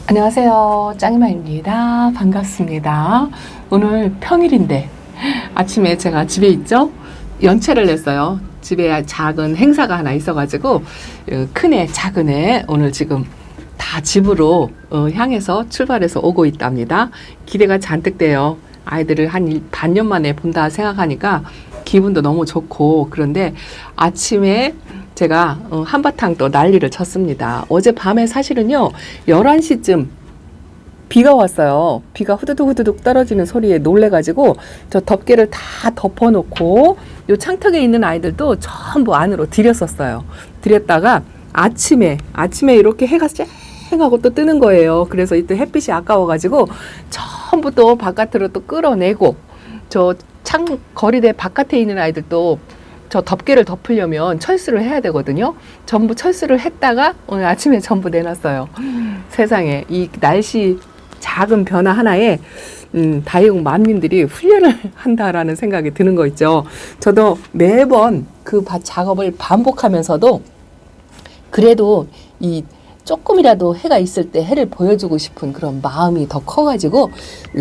안녕하세요. 짱이마입니다. 반갑습니다. 오늘 평일인데 아침에 제가 집에 있죠? 연차를 냈어요. 집에 작은 행사가 하나 있어가지고 큰 애, 작은 애 오늘 지금 다 집으로 향해서 출발해서 오고 있답니다. 기대가 잔뜩 돼요. 아이들을 한 반년 만에 본다 생각하니까 기분도 너무 좋고, 그런데 아침에 제가 한바탕 또 난리를 쳤습니다. 어젯밤에 사실은요 11시쯤 비가 왔어요. 비가 후두둑 후두둑 떨어지는 소리에 놀래가지고 저 덮개를 다 덮어놓고 요 창턱에 있는 아이들도 전부 안으로 들였었어요. 들였다가 아침에 이렇게 해가 쨍하고 또 뜨는 거예요. 그래서 이때 햇빛이 아까워가지고 전부 또 바깥으로 또 끌어내고, 저 창 거리대 바깥에 있는 아이들도 저 덮개를 덮으려면 철수를 해야 되거든요. 전부 철수를 했다가 오늘 아침에 전부 내놨어요. 세상에 이 날씨 작은 변화 하나에 다육 맘님들이 훈련을 한다라는 생각이 드는 거 있죠. 저도 매번 그 작업을 반복하면서도 그래도 이 조금이라도 해가 있을 때 해를 보여주고 싶은 그런 마음이 더 커가지고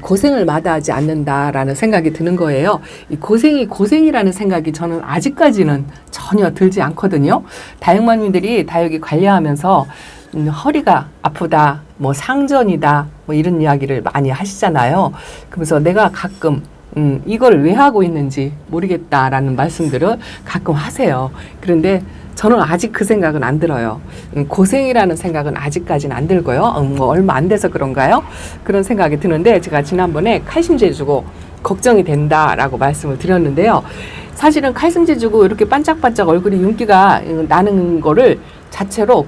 고생을 마다하지 않는다라는 생각이 드는 거예요. 이 고생이라는 생각이 저는 아직까지는 전혀 들지 않거든요. 다육맘님들이 다육이 관리하면서 허리가 아프다, 뭐 상전이다, 뭐 이런 이야기를 많이 하시잖아요. 그래서 내가 가끔 이걸 왜 하고 있는지 모르겠다라는 말씀들을 가끔 하세요. 그런데 저는 아직 그 생각은 안 들어요. 고생이라는 생각은 아직까지는 안 들고요. 뭐 얼마 안 돼서 그런가요? 그런 생각이 드는데, 제가 지난번에 칼슘제 주고 걱정이 된다라고 말씀을 드렸는데요. 사실은 칼슘제 주고 이렇게 반짝반짝 얼굴이 윤기가 나는 거를 자체로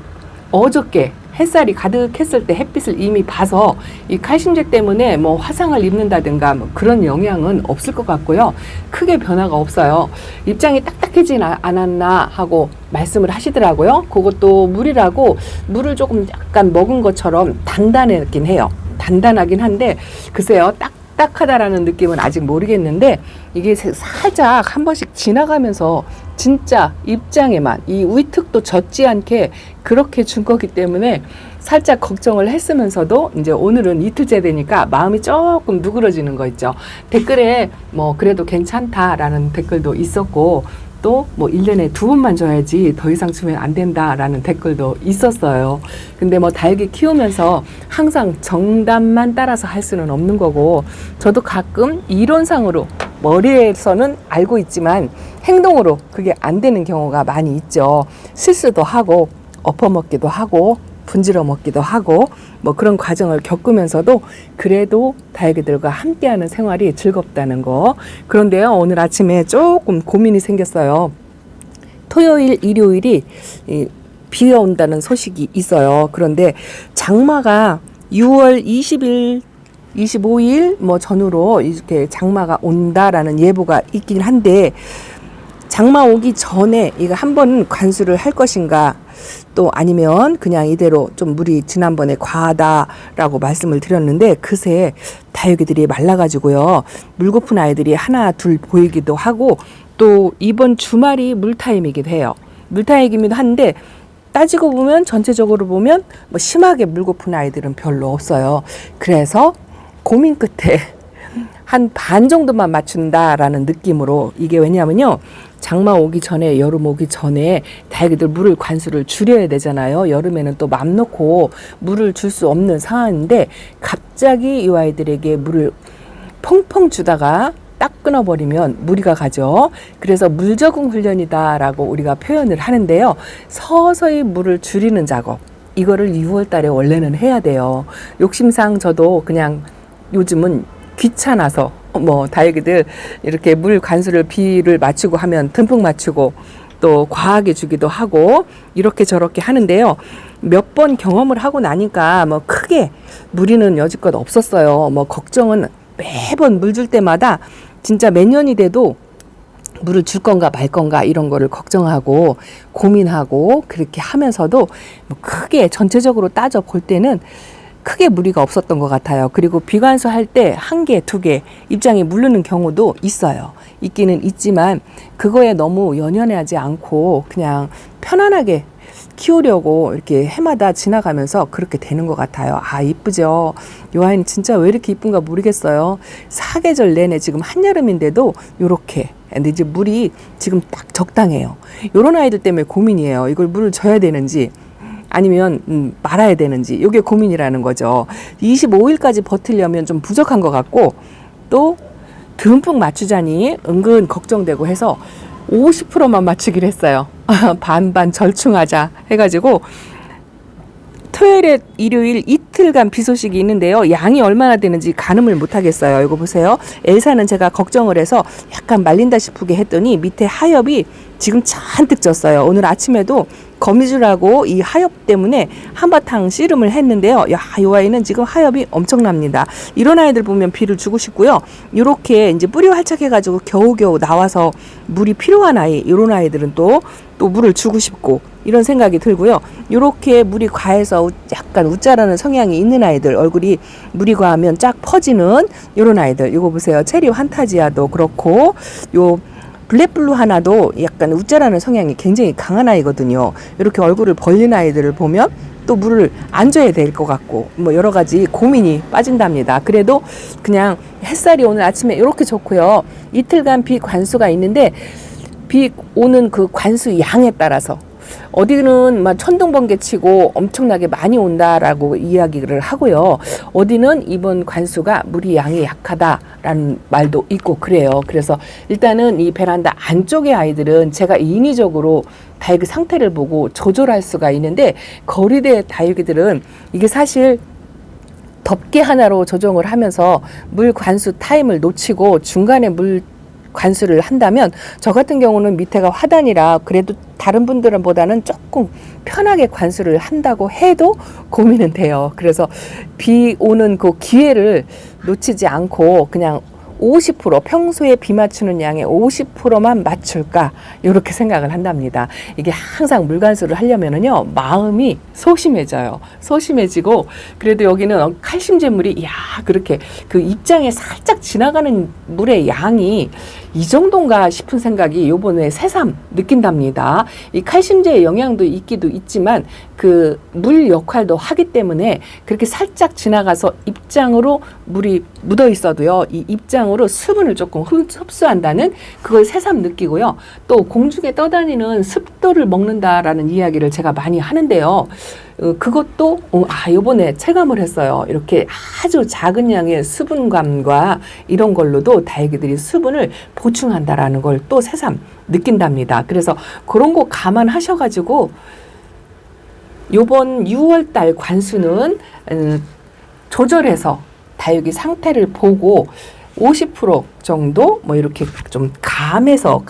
어저께 햇살이 가득했을 때 햇빛을 이미 봐서 이 칼슘제 때문에 뭐 화상을 입는다든가 뭐 그런 영향은 없을 것 같고요. 크게 변화가 없어요. 입장이 딱딱해지진 않았나 하고 말씀을 하시더라고요. 그것도 물이라고 물을 조금 약간 먹은 것처럼 단단하긴 해요. 단단하긴 한데 글쎄요, 딱딱하다라는 느낌은 아직 모르겠는데, 이게 살짝 한 번씩 지나가면서 진짜 입장에만 이 위특도 젖지 않게 그렇게 준 거기 때문에 살짝 걱정을 했으면서도 이제 오늘은 이틀째 되니까 마음이 조금 누그러지는 거 있죠. 댓글에 뭐 그래도 괜찮다라는 댓글도 있었고, 또 뭐 1년에 2번만 줘야지 더 이상 주면 안 된다라는 댓글도 있었어요. 근데 뭐 다육이 키우면서 항상 정답만 따라서 할 수는 없는 거고, 저도 가끔 이론상으로 머리에서는 알고 있지만 행동으로 그게 안 되는 경우가 많이 있죠. 실수도 하고 엎어먹기도 하고 분질러 먹기도 하고 뭐 그런 과정을 겪으면서도 그래도 다육이들과 함께하는 생활이 즐겁다는 거. 그런데요, 오늘 아침에 조금 고민이 생겼어요. 토요일, 일요일이 비가 온다는 소식이 있어요. 그런데 장마가 6월 20일 25일 뭐 전후로 이렇게 장마가 온다라는 예보가 있긴 한데, 장마 오기 전에 이거 한번 관수를 할 것인가, 또 아니면 그냥 이대로 좀 물이 지난번에 과하다라고 말씀을 드렸는데, 그새 다육이들이 말라가지고요 물 고픈 아이들이 하나 둘 보이기도 하고, 또 이번 주말이 물타임이기도 해요. 물타임이기도 한데 따지고 보면 전체적으로 보면 뭐 심하게 물 고픈 아이들은 별로 없어요. 그래서 고민 끝에 한 반 정도만 맞춘다라는 느낌으로, 이게 왜냐면요 장마 오기 전에, 여름 오기 전에 다육이들 물을 관수를 줄여야 되잖아요. 여름에는 또 맘 놓고 물을 줄 수 없는 상황인데 갑자기 이 아이들에게 물을 펑펑 주다가 딱 끊어버리면 무리가 가죠. 그래서 물 적응 훈련이다라고 우리가 표현을 하는데요. 서서히 물을 줄이는 작업, 이거를 6월 달에 원래는 해야 돼요. 욕심상 저도 그냥 요즘은 귀찮아서 뭐 다육이들 이렇게 물 관수를 비를 맞추고 하면 듬뿍 맞추고 또 과하게 주기도 하고 이렇게 저렇게 하는데요. 몇 번 경험을 하고 나니까 뭐 크게 무리는 여지껏 없었어요. 뭐 걱정은 매번 물 줄 때마다 진짜 몇 년이 돼도 물을 줄 건가 말 건가 이런 거를 걱정하고 고민하고 그렇게 하면서도 뭐 크게 전체적으로 따져 볼 때는 크게 무리가 없었던 것 같아요. 그리고 비관수 할 때 1개, 2개 입장이 무르는 경우도 있어요. 있기는 있지만 그거에 너무 연연하지 않고 그냥 편안하게 키우려고 이렇게 해마다 지나가면서 그렇게 되는 것 같아요. 아, 이쁘죠? 이 아이는 진짜 왜 이렇게 이쁜가 모르겠어요. 사계절 내내 지금 한여름인데도 요렇게. 근데 이제 물이 지금 딱 적당해요. 요런 아이들 때문에 고민이에요. 이걸 물을 줘야 되는지 아니면 말아야 되는지, 이게 고민이라는 거죠. 25일까지 버티려면 좀 부족한 것 같고, 또 듬뿍 맞추자니 은근 걱정되고 해서 50%만 맞추기로 했어요. 반반 절충하자 해가지고 토요일에 일요일 이틀간 비 소식이 있는데요. 양이 얼마나 되는지 가늠을 못하겠어요. 이거 보세요. 엘사는 제가 걱정을 해서 약간 말린다 싶게 했더니 밑에 하엽이 지금 잔뜩 졌어요. 오늘 아침에도 거미줄하고 이 하엽 때문에 한바탕 씨름을 했는데요. 야, 이 아이는 지금 하엽이 엄청납니다. 이런 아이들 보면 비를 주고 싶고요. 이렇게 이제 뿌리 활착해가지고 겨우겨우 나와서 물이 필요한 아이, 이런 아이들은 또 물을 주고 싶고 이런 생각이 들고요. 이렇게 물이 과해서 약간 웃자라는 성향이 있는 아이들, 얼굴이 물이 과하면 쫙 퍼지는 이런 아이들. 이거 보세요. 체리 환타지아도 그렇고 요 블랙블루 하나도 약간 웃자라는 성향이 굉장히 강한 아이거든요. 이렇게 얼굴을 벌린 아이들을 보면 또 물을 안 줘야 될 것 같고 뭐 여러 가지 고민이 빠진답니다. 그래도 그냥 햇살이 오늘 아침에 이렇게 좋고요. 이틀간 비 관수가 있는데 비 오는 그 관수 양에 따라서 어디는 막 천둥번개 치고 엄청나게 많이 온다라고 이야기를 하고요. 어디는 이번 관수가 물이 양이 약하다라는 말도 있고 그래요. 그래서 일단은 이 베란다 안쪽의 아이들은 제가 인위적으로 다육이 상태를 보고 조절할 수가 있는데, 거리대 다육이들은 이게 사실 덮개 하나로 조정을 하면서 물 관수 타임을 놓치고 중간에 물 관수를 한다면, 저 같은 경우는 밑에가 화단이라 그래도 다른 분들은 보다는 조금 편하게 관수를 한다고 해도 고민은 돼요. 그래서 비 오는 그 기회를 놓치지 않고 그냥 50% 평소에 비 맞추는 양의 50%만 맞출까 이렇게 생각을 한답니다. 이게 항상 물관수를 하려면은요 마음이 소심해져요. 소심해지고 그래도 여기는 칼슘 제물이 야 그렇게 그 입장에 살짝 지나가는 물의 양이 이 정도인가 싶은 생각이 요번에 새삼 느낀답니다. 이 칼슘제의 영향도 있기도 있지만 그 물 역할도 하기 때문에 그렇게 살짝 지나가서 입장으로 물이 묻어 있어도요 이 입장으로 수분을 조금 흡수한다는 그걸 새삼 느끼고요. 또 공중에 떠다니는 습도를 먹는다라는 이야기를 제가 많이 하는데요. 그것도 요번에 체감을 했어요. 이렇게 아주 작은 양의 수분감과 이런 걸로도 다육이들이 수분을 보충한다라는 걸 또 새삼 느낀답니다. 그래서 그런 거 감안하셔가지고 요번 6월달 관수는 조절해서 다육이 상태를 보고 50% 정도 뭐 이렇게 좀 감해서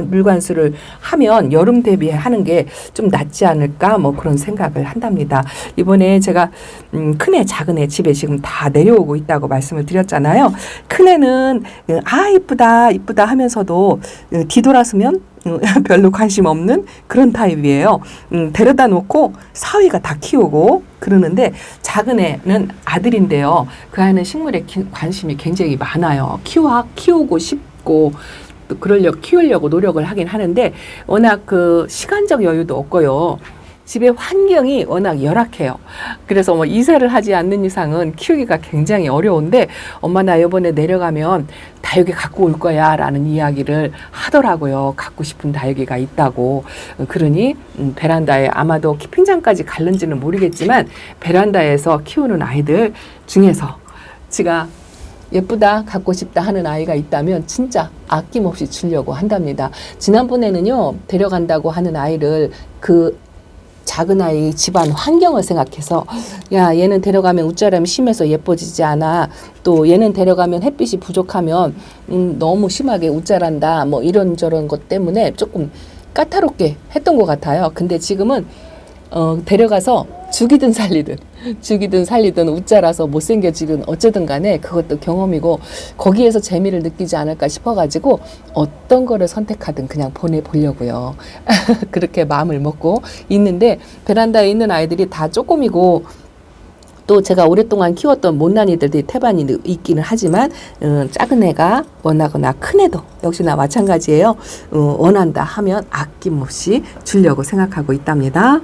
물관수를 하면 여름 대비하는 게 좀 낫지 않을까 뭐 그런 생각을 한답니다. 이번에 제가 큰애 작은애 집에 지금 다 내려오고 있다고 말씀을 드렸잖아요. 큰애는 이쁘다 하면서도 뒤돌아서면 별로 관심 없는 그런 타입이에요. 데려다 놓고 사위가 다 키우고 그러는데, 작은 애는 아들인데요. 그 아이는 식물에 관심이 굉장히 많아요. 키우고 싶고 또 키우려고 노력을 하긴 하는데 워낙 그 시간적 여유도 없고요. 집의 환경이 워낙 열악해요. 그래서 뭐 이사를 하지 않는 이상은 키우기가 굉장히 어려운데, 엄마 나 이번에 내려가면 다육이 갖고 올 거야 라는 이야기를 하더라고요. 갖고 싶은 다육이가 있다고. 그러니 베란다에 아마도 키핑장까지 갈는지는 모르겠지만 베란다에서 키우는 아이들 중에서 제가 예쁘다 갖고 싶다 하는 아이가 있다면 진짜 아낌없이 주려고 한답니다. 지난번에는요 데려간다고 하는 아이를 그 작은 아이 집안 환경을 생각해서 야 얘는 데려가면 웃자람이 심해서 예뻐지지 않아, 또 얘는 데려가면 햇빛이 부족하면 너무 심하게 웃자란다 뭐 이런저런 것 때문에 조금 까다롭게 했던 것 같아요. 근데 지금은 데려가서 죽이든 살리든 웃자라서 못생겨지든 어쩌든 간에 그것도 경험이고 거기에서 재미를 느끼지 않을까 싶어가지고 어떤 거를 선택하든 그냥 보내보려고요. 그렇게 마음을 먹고 있는데, 베란다에 있는 아이들이 다 쪼꼬미고 또 제가 오랫동안 키웠던 못난이들이 태반이 있기는 하지만 작은 애가 원하거나 큰 애도 역시나 마찬가지예요. 원한다 하면 아낌없이 주려고 생각하고 있답니다.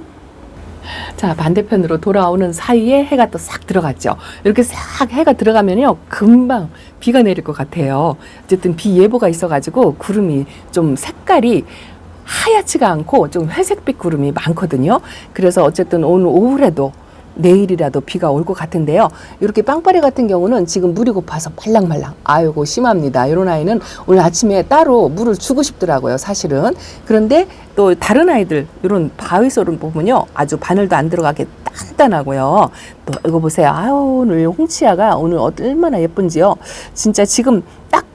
자, 반대편으로 돌아오는 사이에 해가 또 싹 들어갔죠. 이렇게 싹 해가 들어가면요, 금방 비가 내릴 것 같아요. 어쨌든 비 예보가 있어가지고 구름이 좀 색깔이 하얗지가 않고 좀 회색빛 구름이 많거든요. 그래서 어쨌든 오늘 오후에도 내일이라도 비가 올 것 같은데요. 이렇게 빵빠레 같은 경우는 지금 물이 고파서 말랑말랑, 아이고 심합니다. 이런 아이는 오늘 아침에 따로 물을 주고 싶더라고요, 사실은. 그런데 또 다른 아이들 이런 바위솔을 보면요, 아주 바늘도 안 들어가게 단단하고요. 또 이거 보세요. 아유, 오늘 홍치아가 오늘 얼마나 예쁜지요. 진짜 지금 딱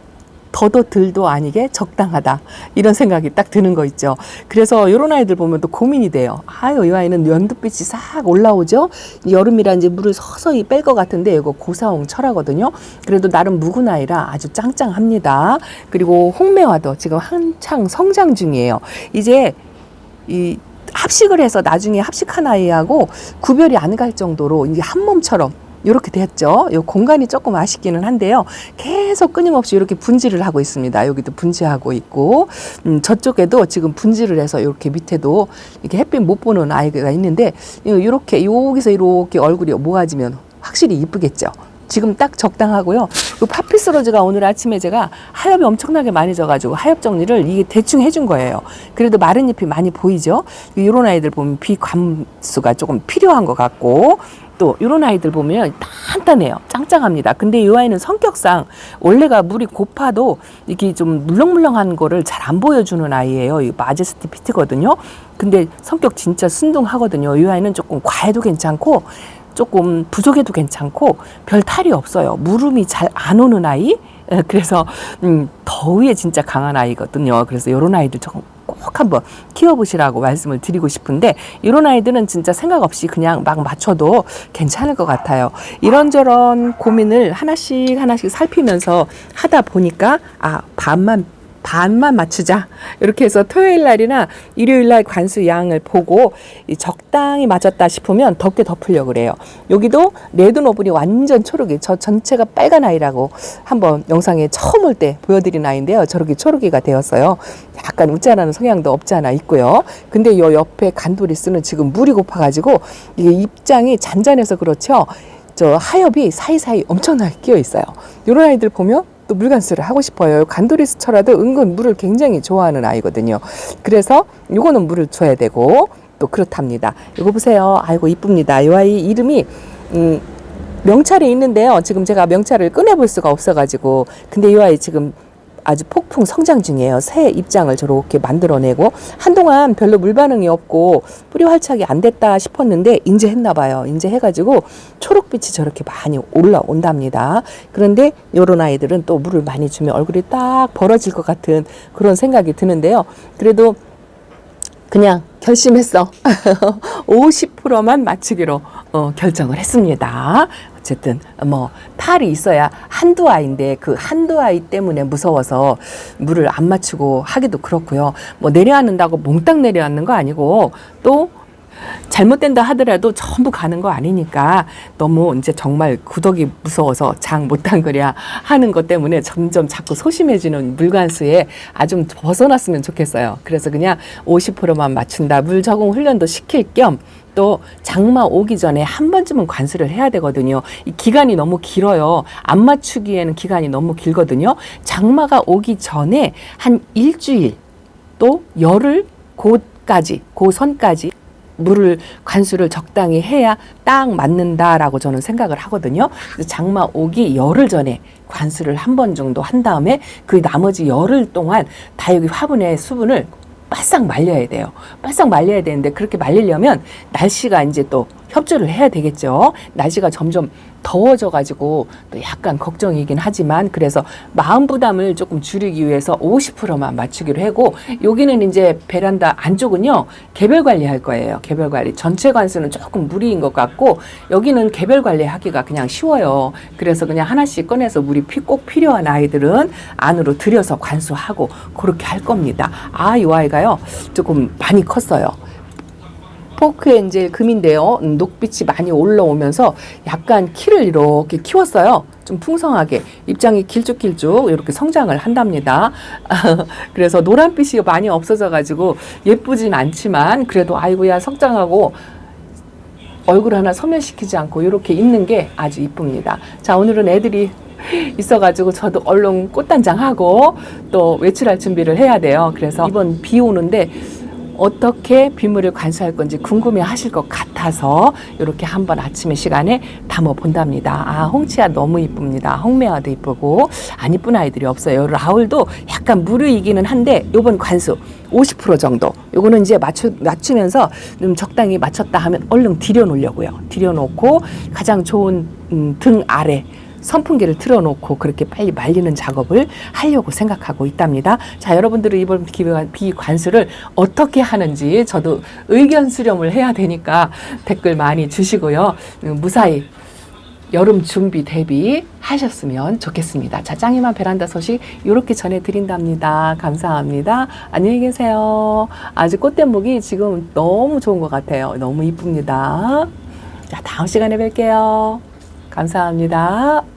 더도 덜도 아니게 적당하다, 이런 생각이 딱 드는 거 있죠. 그래서 이런 아이들 보면 또 고민이 돼요. 아유, 이 아이는 연두빛이 싹 올라오죠. 여름이라 이제 물을 서서히 뺄 것 같은데 이거 고사홍 철하거든요. 그래도 나름 묵은 아이라 아주 짱짱합니다. 그리고 홍매화도 지금 한창 성장 중이에요. 이제 이 합식을 해서 나중에 합식한 아이하고 구별이 안 갈 정도로 이게 한 몸처럼 이렇게 됐죠. 요 공간이 조금 아쉽기는 한데요. 계속 끊임없이 이렇게 분질을 하고 있습니다. 여기도 분지하고 있고, 저쪽에도 지금 분질을 해서 이렇게 밑에도 이렇게 햇빛 못 보는 아이가 있는데, 이렇게 여기서 이렇게 얼굴이 모아지면 확실히 이쁘겠죠. 지금 딱 적당하고요. 그 파피스로즈가 오늘 아침에 제가 하엽이 엄청나게 많이 져가지고 하엽 정리를 이게 대충 해준 거예요. 그래도 마른 잎이 많이 보이죠. 이런 아이들 보면 비 감수가 조금 필요한 것 같고, 또 이런 아이들 보면 단단해요. 짱짱합니다. 근데 이 아이는 성격상 원래가 물이 고파도 이게 좀 물렁물렁한 거를 잘 안 보여주는 아이예요. 이 마제스티 피트거든요. 근데 성격 진짜 순둥하거든요. 이 아이는 조금 과해도 괜찮고 조금 부족해도 괜찮고 별 탈이 없어요. 물음이 잘 안 오는 아이. 그래서 더위에 진짜 강한 아이거든요. 그래서 이런 아이들 조금 꼭 한번 키워보시라고 말씀을 드리고 싶은데, 이런 아이들은 진짜 생각 없이 그냥 막 맞춰도 괜찮을 것 같아요. 이런저런 고민을 하나씩 살피면서 하다 보니까 반만 맞추자, 이렇게 해서 토요일 날이나 일요일 날 관수 양을 보고 적당히 맞았다 싶으면 덮개 덮으려고 그래요. 여기도 레드노블이 완전 초록이, 저 전체가 빨간 아이라고 한번 영상에 처음 올 때 보여드린 아이인데요. 저렇게 초록이가 되었어요. 약간 웃자라는 성향도 없지 않아 있고요. 근데 요 옆에 간도리스는 지금 물이 고파가지고 이게 입장이 잔잔해서 그렇죠. 저 하엽이 사이사이 엄청나게 끼어 있어요. 이런 아이들 보면 또 물간수를 하고 싶어요. 간도리스 철화도 은근 물을 굉장히 좋아하는 아이거든요. 그래서 요거는 물을 줘야 되고 또 그렇답니다. 이거 보세요. 아이고 이쁩니다. 이 아이 이름이 명찰이 있는데요. 지금 제가 명찰을 꺼내볼 수가 없어가지고, 근데 이 아이 지금 아주 폭풍 성장 중이에요. 새 입장을 저렇게 만들어내고, 한동안 별로 물 반응이 없고 뿌리 활착이 안 됐다 싶었는데 인제 했나 봐요. 인제 해가지고 초록빛이 저렇게 많이 올라온답니다. 그런데 이런 아이들은 또 물을 많이 주면 얼굴이 딱 벌어질 것 같은 그런 생각이 드는데요. 그래도 그냥 결심했어. 50%만 맞추기로 결정을 했습니다. 어쨌든 뭐 탈이 있어야 한두 아이인데 그 한두 아이 때문에 무서워서 물을 안 맞추고 하기도 그렇고요. 뭐 내려앉는다고 몽땅 내려앉는 거 아니고 또 잘못된다 하더라도 전부 가는 거 아니니까 너무 이제 정말 구더기 무서워서 장 못 담그랴 하는 것 때문에 점점 자꾸 소심해지는 물관수에 좀 벗어났으면 좋겠어요. 그래서 그냥 50%만 맞춘다. 물 적응 훈련도 시킬 겸 또 장마 오기 전에 한 번쯤은 관수를 해야 되거든요. 이 기간이 너무 길어요. 안 맞추기에는 기간이 너무 길거든요. 장마가 오기 전에 한 일주일 또 열흘 그 선까지 물을 관수를 적당히 해야 딱 맞는다라고 저는 생각을 하거든요. 그래서 장마 오기 열흘 전에 관수를 한 번 정도 한 다음에 그 나머지 열흘 동안 다 여기 화분의 수분을 바싹 말려야 돼요. 바싹 말려야 되는데 그렇게 말리려면 날씨가 이제 또 협조를 해야 되겠죠. 날씨가 점점 더워져가지고 또 약간 걱정이긴 하지만, 그래서 마음 부담을 조금 줄이기 위해서 50%만 맞추기로 하고, 여기는 이제 베란다 안쪽은요 개별 관리할 거예요. 개별 관리. 전체 관수는 조금 무리인 것 같고 여기는 개별 관리하기가 그냥 쉬워요. 그래서 그냥 하나씩 꺼내서 물이 꼭 필요한 아이들은 안으로 들여서 관수하고 그렇게 할 겁니다. 이 아이가요 조금 많이 컸어요. 포크엔젤 금인데요. 녹빛이 많이 올라오면서 약간 키를 이렇게 키웠어요. 좀 풍성하게 입장이 길쭉길쭉 이렇게 성장을 한답니다. 그래서 노란빛이 많이 없어져가지고 예쁘진 않지만 그래도 아이고야 성장하고 얼굴 하나 소멸시키지 않고 이렇게 있는 게 아주 이쁩니다. 자, 오늘은 애들이 있어가지고 저도 얼른 꽃단장하고 또 외출할 준비를 해야 돼요. 그래서 이번 비 오는데 어떻게 빗물을 관수할 건지 궁금해 하실 것 같아서 이렇게 한번 아침에 시간에 담아 본답니다. 아, 홍치아 너무 이쁩니다. 홍매화도 이쁘고 안 이쁜 아이들이 없어요. 라울도 약간 무르이기는 한데 요번 관수 50% 정도. 요거는 이제 맞추면서 좀 적당히 맞췄다 하면 얼른 들여놓으려고요. 들여놓고 가장 좋은 등 아래 선풍기를 틀어놓고 그렇게 빨리 말리는 작업을 하려고 생각하고 있답니다. 자, 여러분들은 이번 비관수를 어떻게 하는지 저도 의견 수렴을 해야 되니까 댓글 많이 주시고요. 무사히 여름 준비 대비 하셨으면 좋겠습니다. 자, 짱이만 베란다 소식 이렇게 전해드린답니다. 감사합니다. 안녕히 계세요. 아주 꽃대목이 지금 너무 좋은 것 같아요. 너무 이쁩니다. 자, 다음 시간에 뵐게요. 감사합니다.